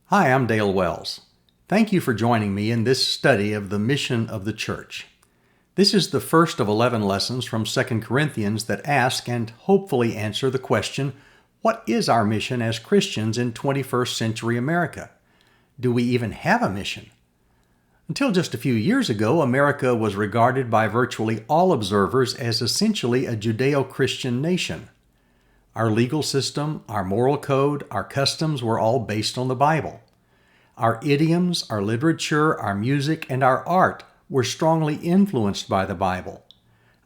Hi, I'm Dale Wells. Thank you for joining me in this study of the mission of the church. This is the first of 11 lessons from 2 Corinthians that ask and hopefully answer the question, what is our mission as Christians in 21st century America? Do we even have a mission? Until just a few years ago, America was regarded by virtually all observers as essentially a Judeo-Christian nation. Our legal system, our moral code, our customs were all based on the Bible. Our idioms, our literature, our music, and our art were strongly influenced by the Bible.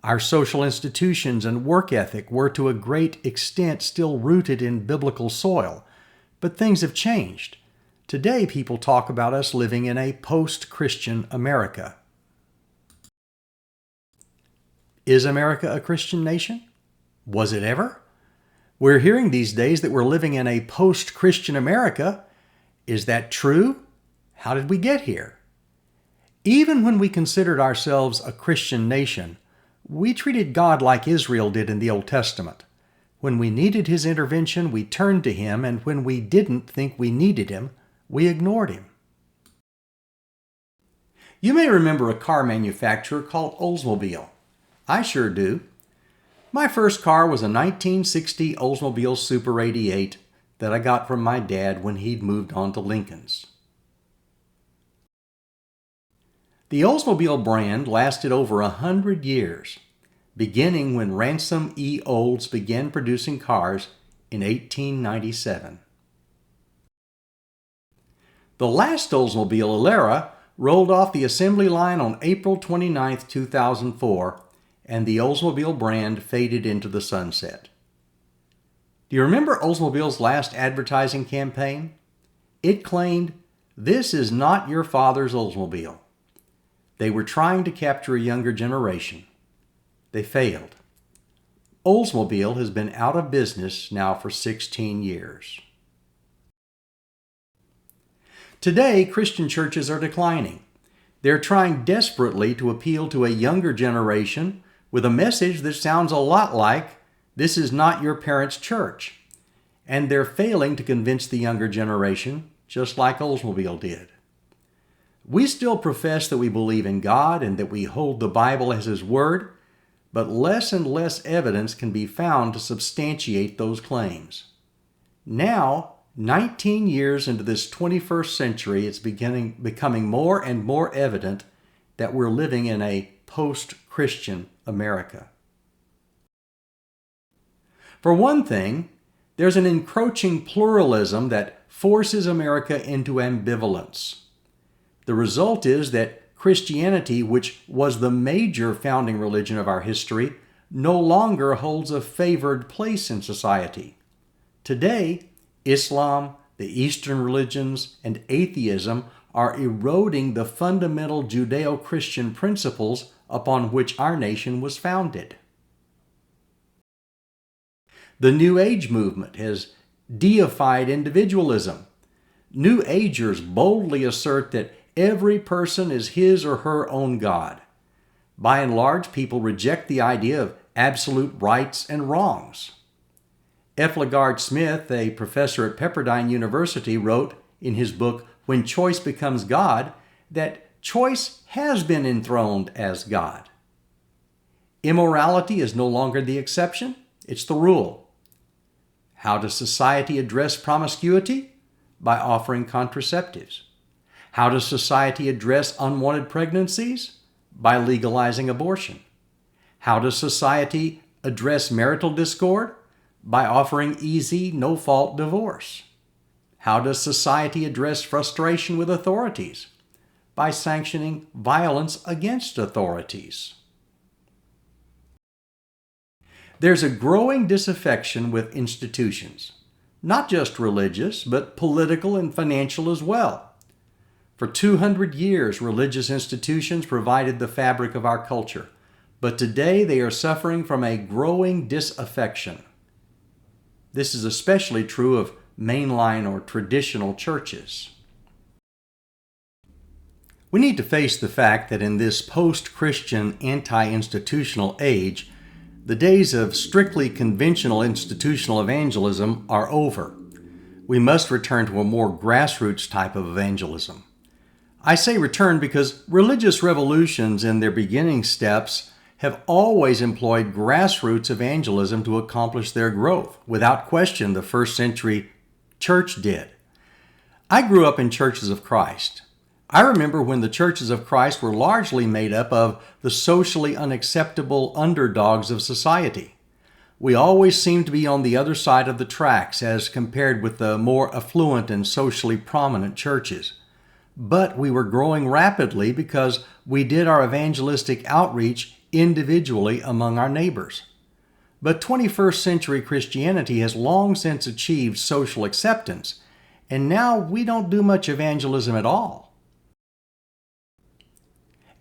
Our social institutions and work ethic were to a great extent still rooted in biblical soil. But things have changed. Today, people talk about us living in a post-Christian America. Is America a Christian nation? Was it ever? We're hearing these days that we're living in a post-Christian America. Is that true? How did we get here? Even when we considered ourselves a Christian nation, we treated God like Israel did in the Old Testament. When we needed His intervention, we turned to Him, and when we didn't think we needed Him, we ignored Him. You may remember a car manufacturer called Oldsmobile. I sure do. My first car was a 1960 Oldsmobile Super 88 that I got from my dad when he'd moved on to Lincolns. The Oldsmobile brand lasted over 100 years, beginning when Ransom E. Olds began producing cars in 1897. The last Oldsmobile, Alera, rolled off the assembly line on April 29, 2004, and the Oldsmobile brand faded into the sunset. Do you remember Oldsmobile's last advertising campaign? It claimed, "This is not your father's Oldsmobile." They were trying to capture a younger generation. They failed. Oldsmobile has been out of business now for 16 years. Today, Christian churches are declining. They're trying desperately to appeal to a younger generation with a message that sounds a lot like, "This is not your parents' church." And they're failing to convince the younger generation, just like Oldsmobile did. We still profess that we believe in God and that we hold the Bible as His Word, but less and less evidence can be found to substantiate those claims. Now, 19 years into this 21st century, it's becoming more and more evident that we're living in a post-Christian America. For one thing, there's an encroaching pluralism that forces America into ambivalence. The result is that Christianity, which was the major founding religion of our history, no longer holds a favored place in society. Today, Islam, the Eastern religions, and atheism are eroding the fundamental Judeo-Christian principles upon which our nation was founded. The New Age movement has deified individualism. New Agers boldly assert that every person is his or her own God. By and large, people reject the idea of absolute rights and wrongs. F. LaGard Smith, a professor at Pepperdine University, wrote in his book, When Choice Becomes God, that choice has been enthroned as God. Immorality is no longer the exception, it's the rule. How does society address promiscuity? By offering contraceptives. How does society address unwanted pregnancies? By legalizing abortion. How does society address marital discord? By offering easy, no-fault divorce. How does society address frustration with authorities? By sanctioning violence against authorities. There's a growing disaffection with institutions, not just religious, but political and financial as well. For 200 years, religious institutions provided the fabric of our culture, but today they are suffering from a growing disaffection. This is especially true of mainline or traditional churches. We need to face the fact that in this post-Christian anti-institutional age, the days of strictly conventional institutional evangelism are over. We must return to a more grassroots type of evangelism. I say return because religious revolutions in their beginning steps have always employed grassroots evangelism to accomplish their growth. Without question, the first century church did. I grew up in Churches of Christ. I remember when the Churches of Christ were largely made up of the socially unacceptable underdogs of society. We always seemed to be on the other side of the tracks as compared with the more affluent and socially prominent churches. But we were growing rapidly because we did our evangelistic outreach individually among our neighbors. But 21st century Christianity has long since achieved social acceptance, and now we don't do much evangelism at all.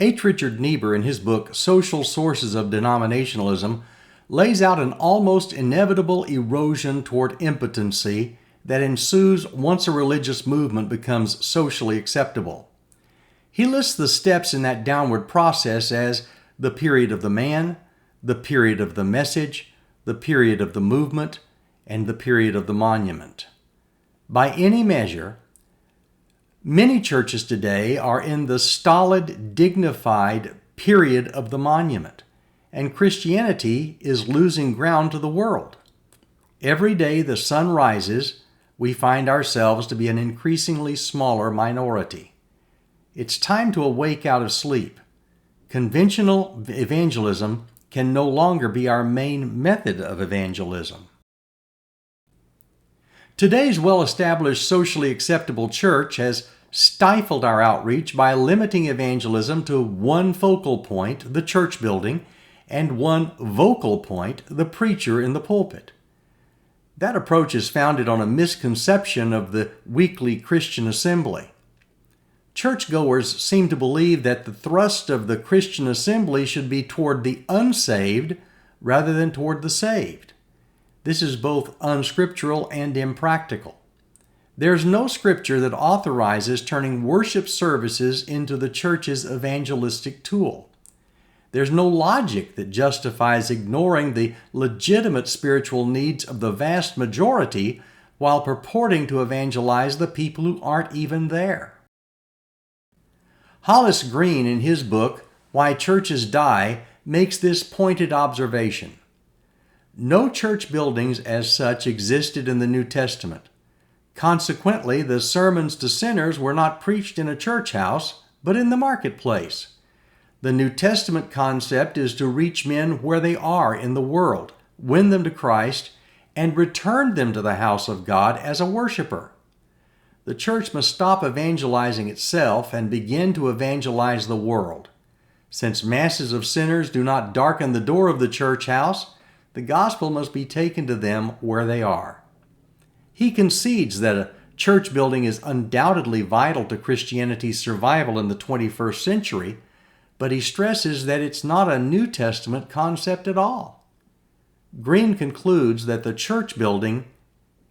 H. Richard Niebuhr, in his book Social Sources of Denominationalism, lays out an almost inevitable erosion toward impotency that ensues once a religious movement becomes socially acceptable. He lists the steps in that downward process as the period of the man, the period of the message, the period of the movement, and the period of the monument. By any measure, many churches today are in the stolid, dignified period of the monument, and Christianity is losing ground to the world. Every day the sun rises, we find ourselves to be an increasingly smaller minority. It's time to awake out of sleep. Conventional evangelism can no longer be our main method of evangelism. Today's well-established socially acceptable church has stifled our outreach by limiting evangelism to one focal point, the church building, and one vocal point, the preacher in the pulpit. That approach is founded on a misconception of the weekly Christian assembly. Churchgoers seem to believe that the thrust of the Christian assembly should be toward the unsaved rather than toward the saved. This is both unscriptural and impractical. There's no scripture that authorizes turning worship services into the church's evangelistic tool. There's no logic that justifies ignoring the legitimate spiritual needs of the vast majority while purporting to evangelize the people who aren't even there. Hollis Green, in his book, Why Churches Die, makes this pointed observation. No church buildings as such existed in the New Testament. Consequently, the sermons to sinners were not preached in a church house, but in the marketplace. The New Testament concept is to reach men where they are in the world, win them to Christ, and return them to the house of God as a worshiper. The church must stop evangelizing itself and begin to evangelize the world. Since masses of sinners do not darken the door of the church house, the gospel must be taken to them where they are. He concedes that a church building is undoubtedly vital to Christianity's survival in the 21st century, but he stresses that it's not a New Testament concept at all. Green concludes that the church building,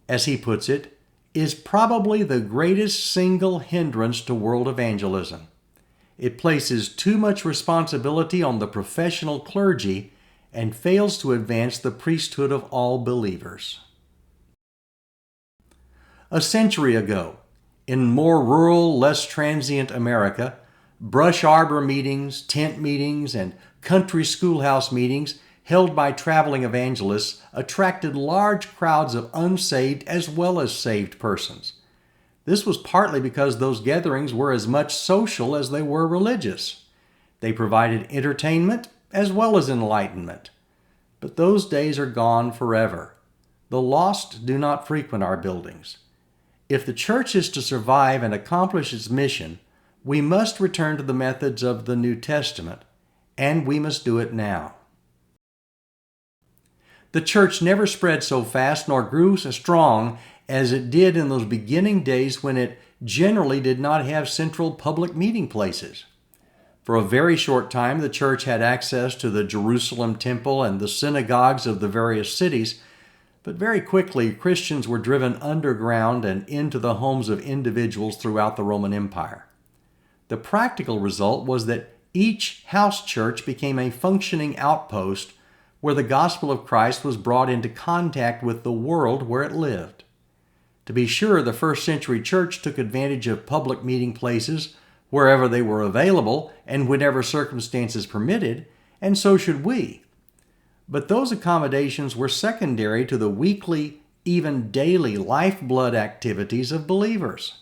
as he puts it, is probably the greatest single hindrance to world evangelism. It places too much responsibility on the professional clergy and fails to advance the priesthood of all believers. A century ago, in more rural, less transient America, brush arbor meetings, tent meetings, and country schoolhouse meetings held by traveling evangelists attracted large crowds of unsaved as well as saved persons. This was partly because those gatherings were as much social as they were religious. They provided entertainment as well as enlightenment. But those days are gone forever. The lost do not frequent our buildings. If the church is to survive and accomplish its mission, we must return to the methods of the New Testament, and we must do it now. The church never spread so fast nor grew so strong as it did in those beginning days when it generally did not have central public meeting places. For a very short time, the church had access to the Jerusalem temple and the synagogues of the various cities, but very quickly Christians were driven underground and into the homes of individuals throughout the Roman Empire. The practical result was that each house church became a functioning outpost where the gospel of Christ was brought into contact with the world where it lived. To be sure, the first century church took advantage of public meeting places wherever they were available and whenever circumstances permitted, and so should we. But those accommodations were secondary to the weekly, even daily lifeblood activities of believers.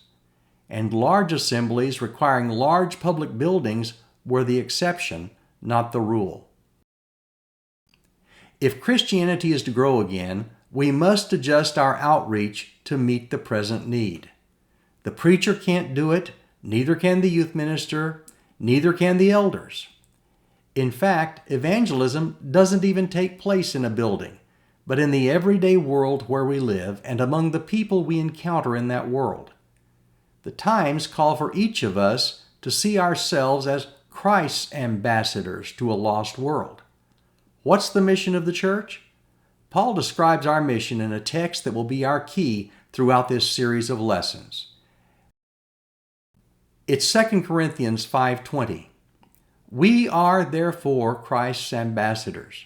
And large assemblies requiring large public buildings were the exception, not the rule. If Christianity is to grow again, we must adjust our outreach to meet the present need. The preacher can't do it, neither can the youth minister, neither can the elders. In fact, evangelism doesn't even take place in a building, but in the everyday world where we live and among the people we encounter in that world. The times call for each of us to see ourselves as Christ's ambassadors to a lost world. What's the mission of the church? Paul describes our mission in a text that will be our key throughout this series of lessons. It's 2 Corinthians 5:20. We are therefore Christ's ambassadors.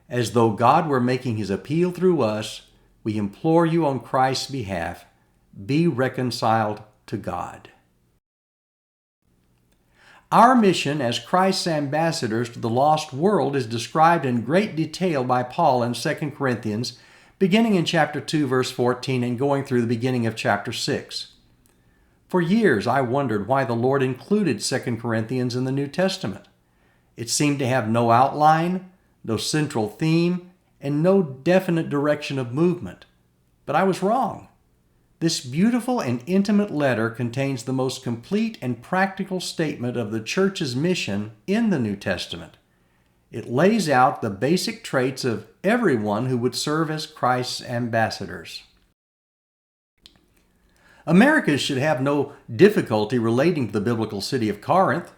As though God were making his appeal through us, we implore you on Christ's behalf, be reconciled to God. Our mission as Christ's ambassadors to the lost world is described in great detail by Paul in 2 Corinthians, beginning in chapter 2, verse 14, and going through the beginning of chapter 6. For years, I wondered why the Lord included 2 Corinthians in the New Testament. It seemed to have no outline, no central theme, and no definite direction of movement. But I was wrong. This beautiful and intimate letter contains the most complete and practical statement of the church's mission in the New Testament. It lays out the basic traits of everyone who would serve as Christ's ambassadors. Americans should have no difficulty relating to the biblical city of Corinth.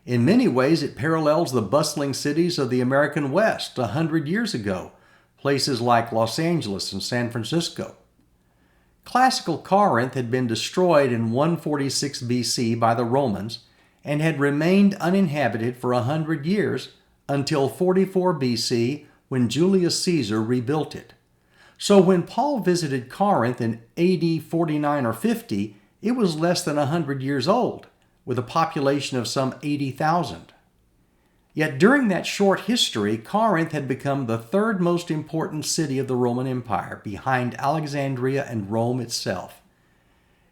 In many ways, it parallels the bustling cities of the American West 100 years ago, places like Los Angeles and San Francisco. Classical Corinth had been destroyed in 146 BC by the Romans and had remained uninhabited for 100 years until 44 BC when Julius Caesar rebuilt it. So when Paul visited Corinth in AD 49 or 50, it was less than 100 years old, with a population of some 80,000. Yet during that short history, Corinth had become the third most important city of the Roman Empire, behind Alexandria and Rome itself.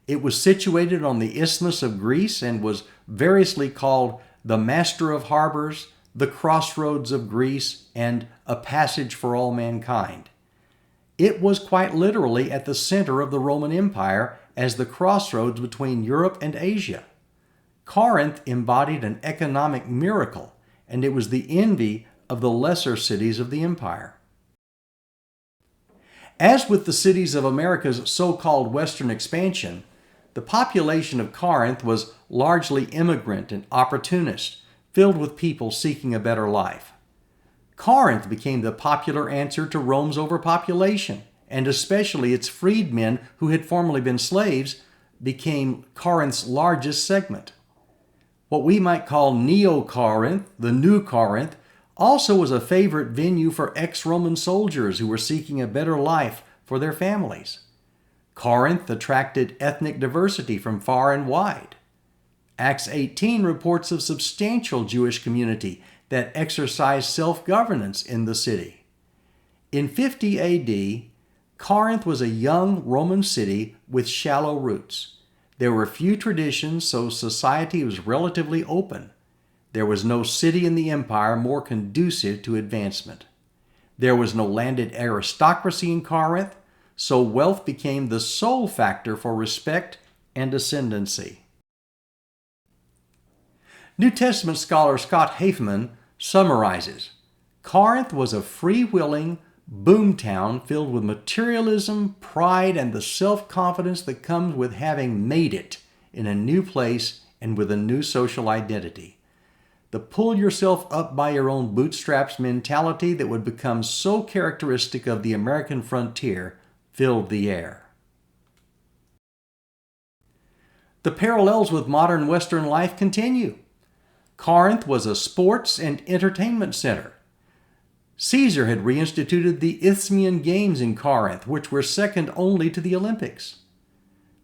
It was situated on the Isthmus of Greece and was variously called the Master of Harbors, the Crossroads of Greece, and a passage for all mankind. It was quite literally at the center of the Roman Empire as the crossroads between Europe and Asia. Corinth embodied an economic miracle, and it was the envy of the lesser cities of the empire. As with the cities of America's so-called Western expansion, the population of Corinth was largely immigrant and opportunist, filled with people seeking a better life. Corinth became the popular answer to Rome's overpopulation, and especially its freedmen who had formerly been slaves became Corinth's largest segment. What we might call Neo-Corinth, the New Corinth, also was a favorite venue for ex-Roman soldiers who were seeking a better life for their families. Corinth attracted ethnic diversity from far and wide. Acts 18 reports of substantial Jewish community that exercised self-governance in the city. In 50 AD, Corinth was a young Roman city with shallow roots. There were few traditions, so society was relatively open. There was no city in the empire more conducive to advancement. There was no landed aristocracy in Corinth, so wealth became the sole factor for respect and ascendancy. New Testament scholar Scott Hafemann summarizes, Corinth was a free-willing boomtown filled with materialism, pride, and the self-confidence that comes with having made it in a new place and with a new social identity. The pull yourself up by your own bootstraps mentality that would become so characteristic of the American frontier filled the air. The parallels with modern Western life continue. Corinth was a sports and entertainment center. Caesar had reinstituted the Isthmian Games in Corinth, which were second only to the Olympics.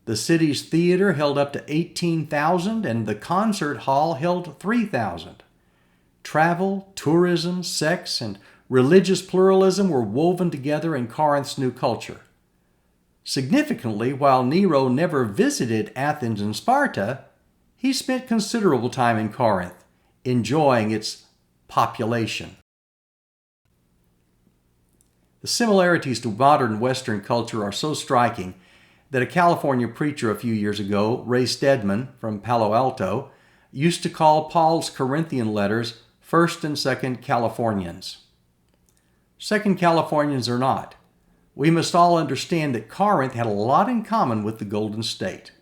The city's theater held up to 18,000 and the concert hall held 3,000. Travel, tourism, sex, and religious pluralism were woven together in Corinth's new culture. Significantly, while Nero never visited Athens and Sparta, he spent considerable time in Corinth, enjoying its population. The similarities to modern Western culture are so striking that a California preacher a few years ago, Ray Stedman from Palo Alto, used to call Paul's Corinthian letters 1st and 2nd Californians. 2nd Californians or not, we must all understand that Corinth had a lot in common with the Golden State.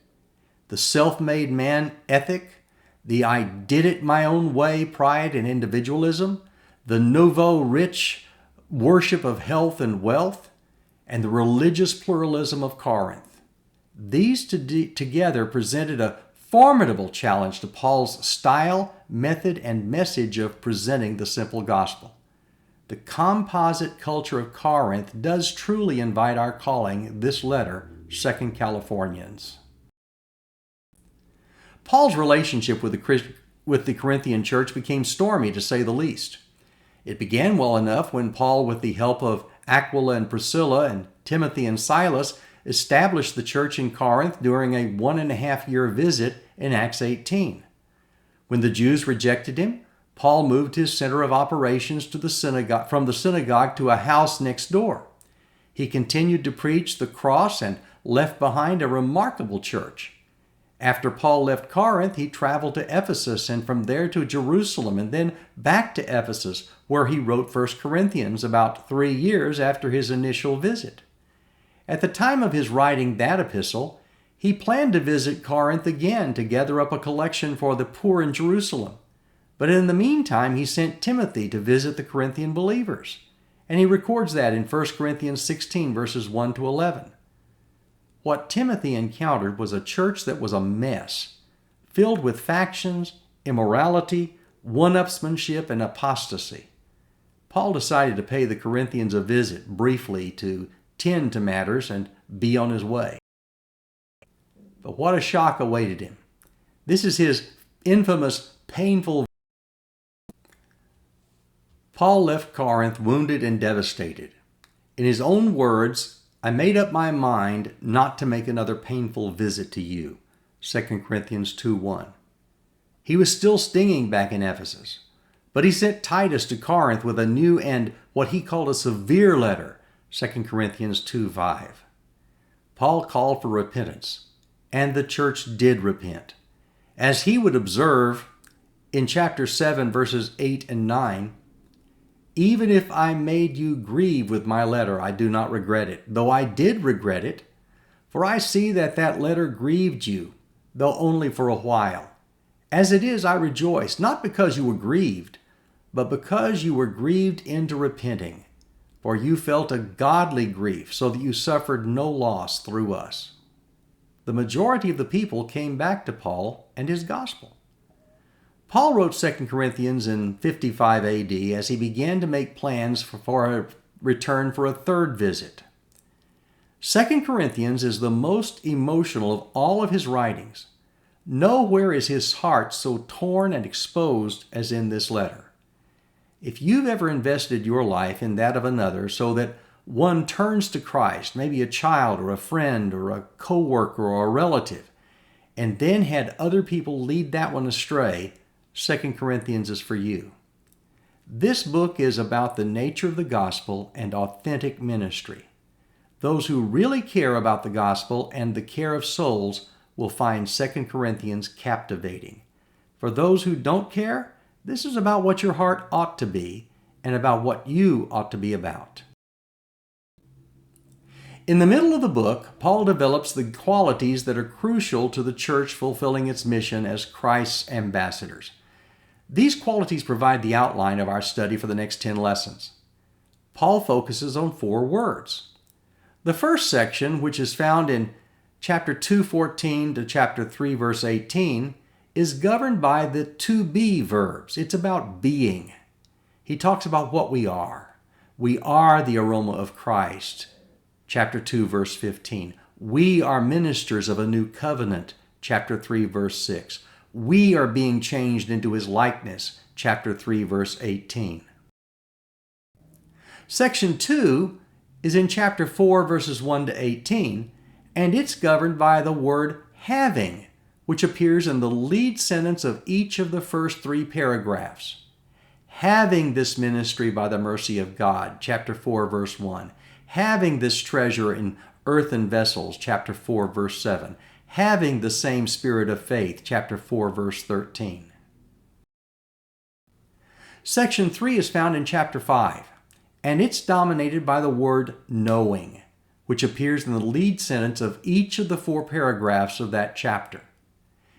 The self-made man ethic, the I did it my own way pride and individualism, the nouveau rich worship of health and wealth, and the religious pluralism of Corinth. These together presented a formidable challenge to Paul's style, method, and message of presenting the simple gospel. The composite culture of Corinth does truly invite our calling this letter 2nd Californians. Paul's relationship with the Corinthian church became stormy, to say the least. It began well enough when Paul, with the help of Aquila and Priscilla and Timothy and Silas, established the church in Corinth during a 1.5-year visit in Acts 18. When the Jews rejected him, Paul moved his center of operations to from the synagogue to a house next door. He continued to preach the cross and left behind a remarkable church. After Paul left Corinth, he traveled to Ephesus and from there to Jerusalem and then back to Ephesus, where he wrote 1 Corinthians about 3 years after his initial visit. At the time of his writing that epistle, he planned to visit Corinth again to gather up a collection for the poor in Jerusalem. But in the meantime, he sent Timothy to visit the Corinthian believers. And he records that in 1 Corinthians 16, verses 1 to 11. What Timothy encountered was a church that was a mess, filled with factions, immorality, one-upsmanship, and apostasy. Paul decided to pay the Corinthians a visit briefly to tend to matters and be on his way. But what a shock awaited him. This is his infamous, painful. Paul left Corinth wounded and devastated. In his own words, I made up my mind not to make another painful visit to you. 2 Corinthians 2:1. He was still stinging back in Ephesus, but he sent Titus to Corinth with a new and what he called a severe letter, 2 Corinthians 2:5. Paul called for repentance, and the church did repent. As he would observe in chapter 7, verses 8 and 9, even if I made you grieve with my letter, I do not regret it, though I did regret it. For I see that that letter grieved you, though only for a while. As it is, I rejoice, not because you were grieved, but because you were grieved into repenting. For you felt a godly grief, so that you suffered no loss through us. The majority of the people came back to Paul and his gospel. Paul wrote 2 Corinthians in 55 AD as he began to make plans for a return for a third visit. 2 Corinthians is the most emotional of all of his writings. Nowhere is his heart so torn and exposed as in this letter. If you've ever invested your life in that of another so that one turns to Christ, maybe a child or a friend or a co-worker or a relative, and then had other people lead that one astray, 2 Corinthians is for you. This book is about the nature of the gospel and authentic ministry. Those who really care about the gospel and the care of souls will find 2 Corinthians captivating. For those who don't care, this is about what your heart ought to be and about what you ought to be about. In the middle of the book, Paul develops the qualities that are crucial to the church fulfilling its mission as Christ's ambassadors. These qualities provide the outline of our study for the next 10 lessons. Paul focuses on 4 words. The first section, which is found in chapter 2:14 to chapter 3, verse 18, is governed by the to be verbs. It's about being. He talks about what we are. We are the aroma of Christ. Chapter 2, verse 15. We are ministers of a new covenant, chapter 3, verse 6. We are being changed into his likeness, chapter 3, verse 18. Section 2 is in chapter 4, verses 1 to 18, and it's governed by the word having, which appears in the lead sentence of each of the first 3 paragraphs. Having this ministry by the mercy of God, chapter 4, verse 1. Having this treasure in earthen vessels, chapter 4, verse 7. Having the same spirit of faith, chapter 4, verse 13. Section 3 is found in chapter 5, and it's dominated by the word knowing, which appears in the lead sentence of each of the 4 paragraphs of that chapter.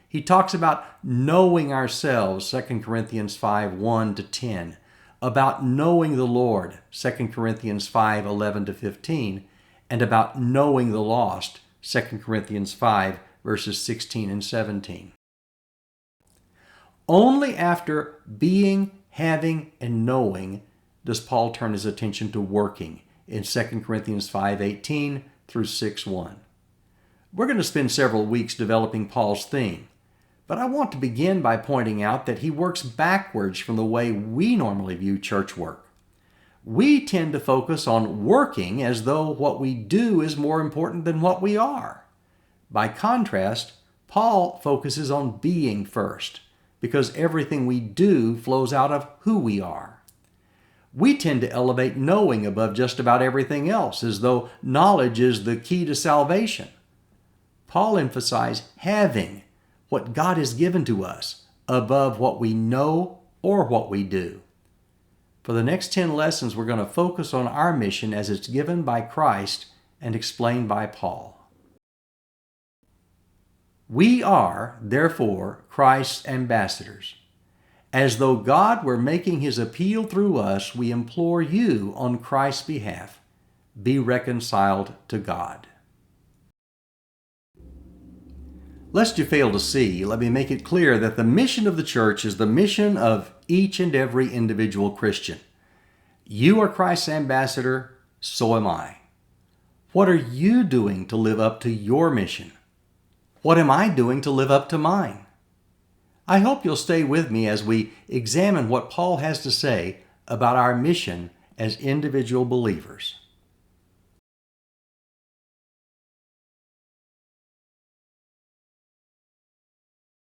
He talks about knowing ourselves, 2 Corinthians 5, 1 to 10, about knowing the Lord, 2 Corinthians 5, 11 to 15, and about knowing the lost, 2 Corinthians 5, verses 16 and 17. Only after being, having, and knowing does Paul turn his attention to working in 2 Corinthians 5:18 through 6:1. We're going to spend several weeks developing Paul's theme, but I want to begin by pointing out that he works backwards from the way we normally view church work. We tend to focus on working as though what we do is more important than what we are. By contrast, Paul focuses on being first, because everything we do flows out of who we are. We tend to elevate knowing above just about everything else, as though knowledge is the key to salvation. Paul emphasized having, what God has given to us, above what we know or what we do. For the next 10 lessons, we're going to focus on our mission as it's given by Christ and explained by Paul. We are, therefore, Christ's ambassadors. As though God were making his appeal through us, we implore you on Christ's behalf, be reconciled to God. Lest you fail to see, let me make it clear that the mission of the church is the mission of each and every individual Christian. You are Christ's ambassador, so am I. What are you doing to live up to your mission? What am I doing to live up to mine? I hope you'll stay with me as we examine what Paul has to say about our mission as individual believers.